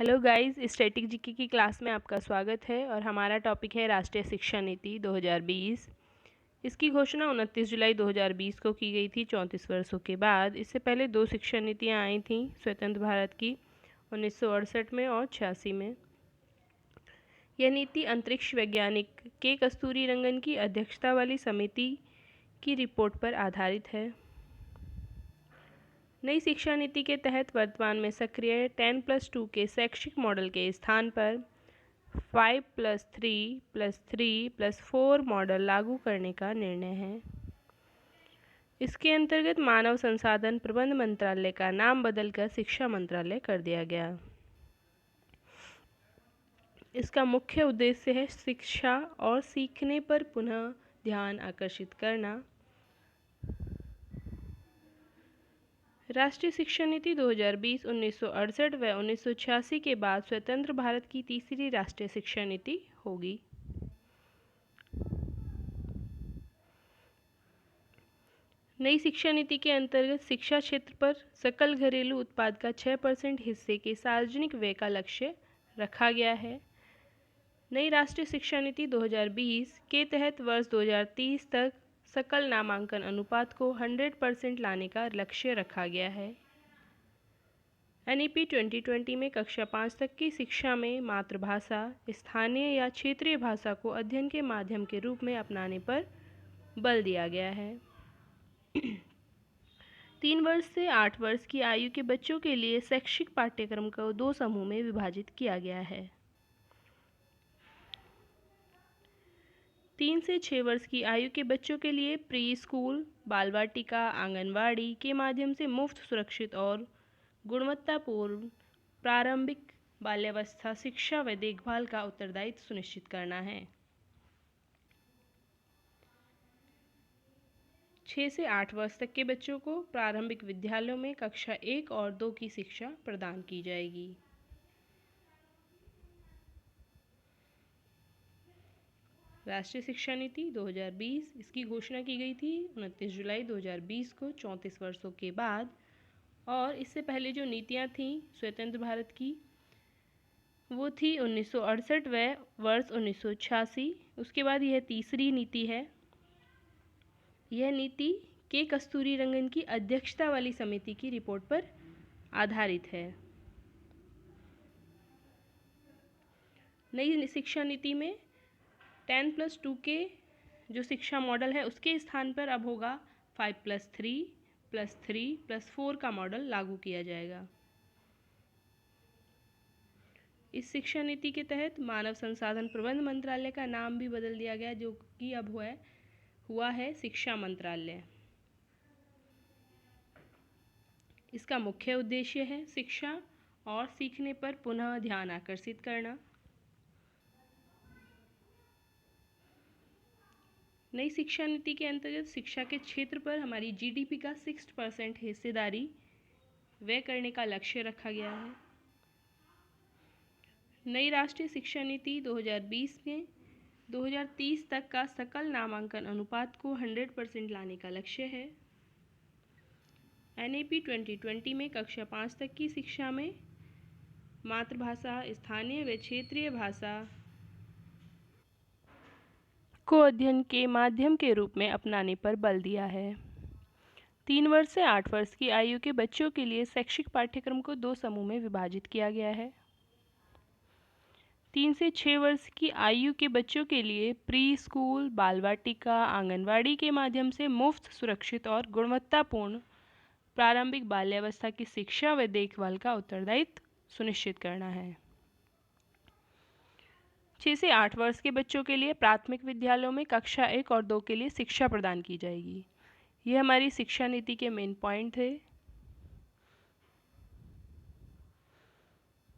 Hello guys, static GK की class में आपका स्वागत है और हमारा टॉपिक है राष्ट्रीय शिक्षा नीति 2020। इसकी घोषणा 29 जुलाई 2020 को की गई थी 34 वर्षों के बाद। इससे पहले दो शिक्षा नीतियां आई थीं स्वतंत्र भारत की 1968 में और 86 में। यह नीति अंतरिक्ष वैज्ञानिक के कस्तूरीरंगन की अध्यक्षता वाली समिति की रिपोर्ट पर आधारित है। नई शिक्षा नीति के तहत वर्तमान में सक्रिय 10+2 के शैक्षिक मॉडल के स्थान पर 5+3+3+4 मॉडल लागू करने का निर्णय है। इसके अंतर्गत मानव संसाधन प्रबंध मंत्रालय का नाम बदलकर शिक्षा मंत्रालय कर दिया गया। इसका मुख्य उद्देश्य है शिक्षा और सीखने पर पुनः ध्यान आकर्षित करना। राष्ट्रीय शिक्षा नीति 2020 1968 व 1986 के बाद स्वतंत्र भारत की तीसरी राष्ट्रीय शिक्षा नीति होगी। नई शिक्षा नीति के अंतर्गत शिक्षा क्षेत्र पर सकल घरेलू उत्पाद का 6% हिस्से के सार्वजनिक व्यय का लक्ष्य रखा गया है। नई राष्ट्रीय शिक्षा नीति 2020 के तहत वर्ष 2030 तक सकल नामांकन अनुपात को 100% लाने का लक्ष्य रखा गया है। NEP 2020 में कक्षा 5 तक की शिक्षा में मातृभाषा, स्थानीय या क्षेत्रीय भाषा को अध्ययन के माध्यम के रूप में अपनाने पर बल दिया गया है। 3 वर्ष से 8 वर्ष की आयु के बच्चों के लिए शैक्षिक पाठ्यक्रम को 2 समूह में विभाजित किया गया है। 3 से 6 वर्ष की आयु के बच्चों के लिए प्री स्कूल, बाल वाटिका, आंगनवाड़ी के माध्यम से मुफ्त, सुरक्षित और गुणवत्तापूर्ण प्रारंभिक बाल्यावस्था शिक्षा व देखभाल का उत्तरदायित्व सुनिश्चित करना है। 6 से 8 वर्ष तक के बच्चों को प्रारंभिक विद्यालयों में कक्षा 1 और 2 की शिक्षा प्रदान की जाएगी। राष्ट्रीय शिक्षा नीति 2020 इसकी घोषणा की गई थी 29 जुलाई 2020 को 34 वर्षों के बाद, और इससे पहले जो नीतियां थीं स्वतंत्र भारत की वो थी 1968 व वर्ष 1986। उसके बाद यह तीसरी नीति है। यह नीति के कस्तूरीरंगन की अध्यक्षता वाली समिति की रिपोर्ट पर आधारित है। नई शिक्षा नीति में 10+2 के जो शिक्षा मॉडल है उसके स्थान पर अब होगा 5+3+3+4 का मॉडल लागू किया जाएगा। इस शिक्षा नीति के तहत मानव संसाधन प्रबंध मंत्रालय का नाम भी बदल दिया गया, जो कि अब हुआ है शिक्षा मंत्रालय। इसका मुख्य उद्देश्य है शिक्षा और सीखने पर पुनः ध्यान आकर्षित करना। नई शिक्षा नीति के अंतर्गत शिक्षा के क्षेत्र पर हमारी GDP का 6% हिस्सेदारी व्यय करने का लक्ष्य रखा गया है। नई राष्ट्रीय शिक्षा नीति 2020 में 2030 तक का सकल नामांकन अनुपात को 100% लाने का लक्ष्य है। NEP 2020 में कक्षा 5 तक की शिक्षा में मातृभाषा, स्थानीय व क्षेत्रीय भाषा को अध्ययन के माध्यम के रूप में अपनाने पर बल दिया है। 3 वर्ष से 8 वर्ष की आयु के बच्चों के लिए शैक्षिक पाठ्यक्रम को 2 समूह में विभाजित किया गया है। 3 से 6 वर्ष की आयु के बच्चों के लिए प्री स्कूल, बाल वाटिका, आंगनवाड़ी के माध्यम से मुफ्त, सुरक्षित और गुणवत्तापूर्ण प्रारंभिक बाल्यावस्था की शिक्षा व देखभाल का उत्तरदायित्व सुनिश्चित करना है। 6 से 8 वर्ष के बच्चों के लिए प्राथमिक विद्यालयों में कक्षा 1 और 2 के लिए शिक्षा प्रदान की जाएगी। ये हमारी शिक्षा नीति के मेन पॉइंट थे।